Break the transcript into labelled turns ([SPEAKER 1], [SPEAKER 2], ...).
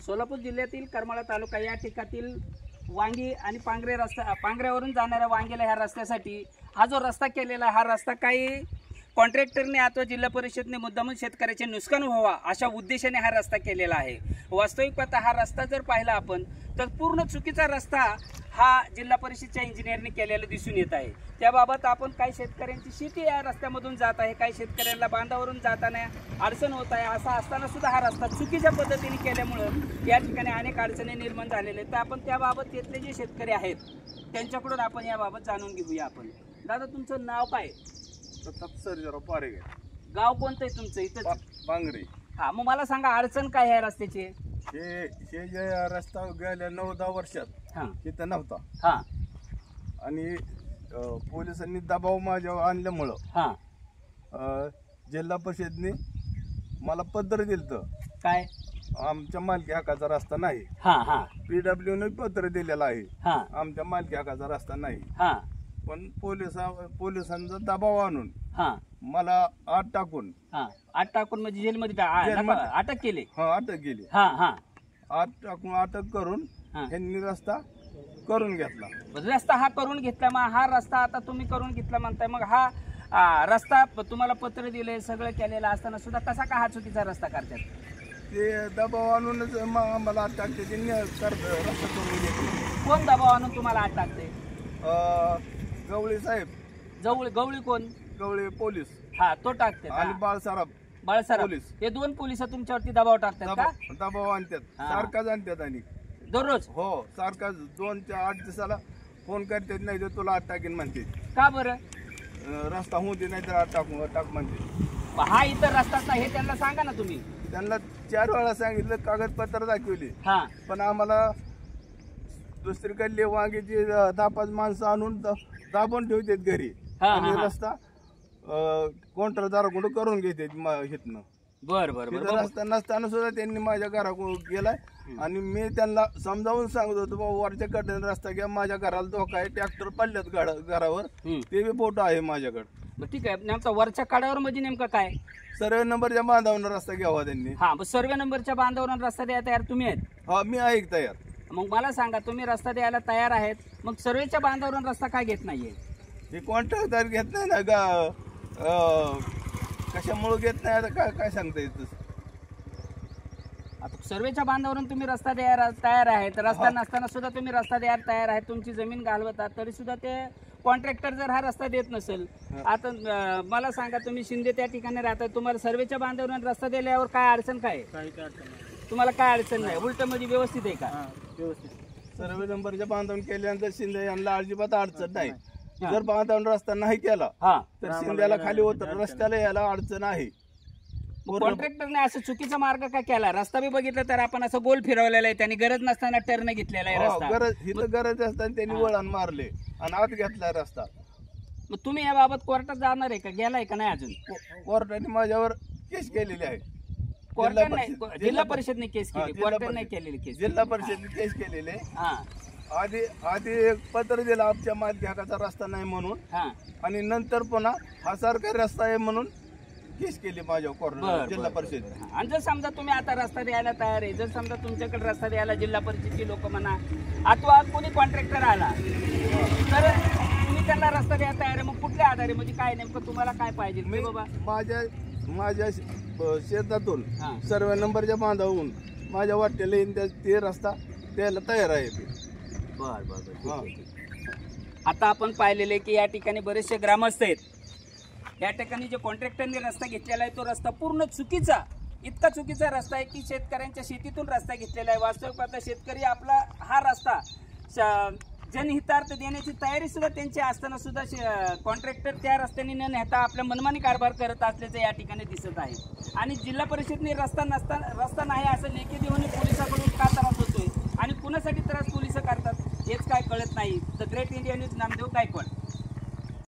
[SPEAKER 1] सोलापूर जिल्ह्यातील करमाळा तालुका या ठिकाणातील वांगी आणि पांगरे रस्ता, पांगऱ्यावरून जाणाऱ्या वांगीला ह्या रस्त्यासाठी हा जो रस्ता केलेला हा रस्ता काही कॉन्ट्रॅक्टरने अथवा जिल्हा परिषदने मुद्दामून शेतकऱ्याचे नुकसान व्हावा अशा उद्देशाने हा रस्ता केलेला आहे। वास्तविक पाहता हा रस्ता जर पाहिला आपण तर पूर्ण चुकीचा रस्ता हा जिल्हा परिषदच्या इंजिनियरने केलेला दिसून येत आहे। त्याबाबत आपण काही शेतकऱ्यांची शेती या रस्त्यामधून जात आहे, काही शेतकऱ्यांना बांधावरून जाताना अडचण होत आहे। असा असताना सुद्धा हा रस्ता चुकीच्या पद्धतीने केल्यामुळे या ठिकाणी अनेक अडचणी निर्माण झालेल्या आहेत। तर आपण त्याबाबत तिथले जे शेतकरी आहेत त्यांच्याकडून आपण याबाबत जाणून घेऊया। आपण दादा तुमचं नाव काय?
[SPEAKER 2] सर्जेराव पारेगे।
[SPEAKER 1] गाव कोणतं आहे तुमचं? इथं
[SPEAKER 2] पांगरी।
[SPEAKER 1] हा, मग मला सांगा अडचण काय आहे रस्त्याची?
[SPEAKER 2] हे जे रस्ता गेल्या 9-10 वर्षात इथं नव्हता।
[SPEAKER 1] हा,
[SPEAKER 2] आणि पोलिसांनी दबाव माझ्यावर आणल्यामुळं जिल्हा परिषदने मला पत्र दिलं काय आमच्या मालकी हक्काचा रस्ता नाही। PWने पत्र दिलेलं आहे आमच्या मालकी हक्काचा रस्ता नाही। पण पोलिसांचा दबाव आणून मला आत टाकून
[SPEAKER 1] म्हणजे जेलमध्ये अटक केली।
[SPEAKER 2] अटक केली। अटक करून त्यांनी रस्ता करून घेतला।
[SPEAKER 1] रस्ता हा करून घेतला, मग हा रस्ता आता तुम्ही करून घेतला म्हणताय, मग हा रस्ता तुम्हाला पत्र दिले सगळं केलेलं असताना सुद्धा कसा का हा चुकीचा रस्ता करतात?
[SPEAKER 2] ते दबाव आणूनच आम्हाला आत टाकते। त्यांनी रस्ता करून घेतला।
[SPEAKER 1] कोण दबाव आणून तुम्हाला आत टाकते?
[SPEAKER 2] गवळी साहेब।
[SPEAKER 1] गवळी कोण?
[SPEAKER 2] गवळी पोलीस।
[SPEAKER 1] हा, तो टाकते। आणि
[SPEAKER 2] बाळसराफ
[SPEAKER 1] पोलीस, हे दोन पोलिस तुमच्यावरती दबाव टाकतात का?
[SPEAKER 2] दबाव आणतात, सारखाच आणतात। आणि
[SPEAKER 1] दररोज
[SPEAKER 2] हो सारखाच 2-8 दिवसाला फोन करतात, नाही तर तुला आत टाकीन म्हणते।
[SPEAKER 1] का बरं?
[SPEAKER 2] रस्ता होऊ दे नाही तर आत टाक म्हणते।
[SPEAKER 1] हा इथं रस्ताच नाही हे त्यांना सांगा ना तुम्ही।
[SPEAKER 2] त्यांना 4 वेळा सांगितलं, कागदपत्र दाखवली, पण आम्हाला दुसरीकडले वांगीची 10-5 माणसं आणून दाबून ठेवतात घरी आणि रस्ता कॉन्ट्रॅक्टदाराकडून करून घेतात इथनं।
[SPEAKER 1] बरं
[SPEAKER 2] रस्ता नसताना सुद्धा त्यांनी माझ्या घराकडून गेलाय। आणि मी त्यांना समजावून सांगत होतो, बाबा वरच्या कडेने रस्ता घ्या, माझ्या घराला धोका आहे, ट्रॅक्टर पडल्यात घरावर, ते बी फोटो आहे माझ्याकडे।
[SPEAKER 1] ठीक आहे, नेमका वरच्या कड्यावर म्हणजे नेमकं काय?
[SPEAKER 2] सर्वे नंबरच्या बांधावरून रस्ता घ्यावा त्यांनी।
[SPEAKER 1] सर्वे नंबरच्या बांधावरून रस्ता द्यायला तयार तुम्ही आहेत?
[SPEAKER 2] मी आहे तयार।
[SPEAKER 1] मग मला सांगा, तुम्ही रस्ता द्यायला तयार आहेत, मग सर्वेच्या बांधावरून रस्ता काय घेत नाहीये?
[SPEAKER 2] हे कॉन्ट्रॅक्टर घेत नाही ना, कशामुळे घेत नाही आता काय सांगता येत?
[SPEAKER 1] आता सर्वेच्या बांधावरून तुम्ही रस्ता द्यायला तयार आहेत, रस्ता नसताना सुद्धा तुम्ही रस्ता द्यायला तयार आहेत, तुमची जमीन घालवतात, तरी सुद्धा ते कॉन्ट्रॅक्टर जर हा रस्ता देत नसेल, आता मला सांगा, तुम्ही शिंदे त्या ठिकाणी राहता, तुम्हाला सर्वेच्या बांधावरून रस्ता दिल्यावर काय अडचण? काय तुम्हाला काय अडचण नाही? उलट म्हणजे व्यवस्थित आहे का?
[SPEAKER 2] व्यवस्थित। सर्वे नंबरच्या बांधवून केल्यानंतर शिंदे यांना अजिबात अडचण नाही। जर बांधवून रस्ता नाही केला तर शिंद्याला खाली होत रस्त्याला यायला अडचण आहे।
[SPEAKER 1] कॉन्ट्रॅक्टरने असं चुकीचा मार्ग का केला? रस्ता बी बघितलं तर आपण असं गोल फिरवलेला आहे, त्यांनी गरज नसताना टर्न घेतलेला आहे रस्ता।
[SPEAKER 2] गरज असताना त्यांनी वळण मारले आणि आत घेतलाय रस्ता।
[SPEAKER 1] मग तुम्ही याबाबत कोर्टात जाणार आहे का? गेलाय का नाही अजून?
[SPEAKER 2] कोर्टाने माझ्यावर केस केलेली आहे।
[SPEAKER 1] जिल्हा परिषदने केस केली, कोर्टाने नाही केलेली केस?
[SPEAKER 2] जिल्हा परिषदने केस केलेली आहे। आधी एक पत्र दिलं आमच्या मालकी हक्काचा रस्ता नाही म्हणून, आणि नंतर पुन्हा हा सरकारी रस्ता आहे म्हणून केस केली माझ्या कोर्टाने जिल्हा परिषद।
[SPEAKER 1] आणि जर समजा तुम्ही आता रस्ता द्यायला तयार आहे, जर समजा तुमच्याकडे रस्ता द्यायला जिल्हा परिषदची लोक म्हणा अथवा कोणी कॉन्ट्रॅक्टर आला तर तुम्ही त्यांना रस्ता द्यायला तयार आहे, मग कुठल्या आधारे? म्हणजे काय नेमकं तुम्हाला काय पाहिजे?
[SPEAKER 2] मी बाबा माझ्या शेतातून सर्व नंबरच्या बांधावून माझ्या वाटेला येईन ते रस्ता द्यायला तयार आहे।
[SPEAKER 1] आता आपण पाहिलेले की या ठिकाणी बरेचसे ग्रामस्थ आहेत, या ठिकाणी जे कॉन्ट्रॅक्टरने रस्ता घेतलेला आहे तो रस्ता पूर्ण चुकीचा, इतका चुकीचा रस्ता आहे की शेतकऱ्यांच्या शेतीतून रस्ता घेतलेला आहे। वास्तविक पाहता शेतकरी आपला हा रस्ता जनहितार्थ देण्याची तयारी सुद्धा त्यांची असताना सुद्धा कॉन्ट्रॅक्टर त्या रस्त्याने न नेता आपल्या मनमानी कारभार करत असल्याचं या ठिकाणी दिसत आहे। आणि जिल्हा परिषदने रस्ता नाही असं लेखी देऊन पोलिसांकडून का त्रास होतोय आणि कुणासाठी त्रास पोलिस करतात हेच काय कळत नाही। The great India news, Namdev Gaikwad.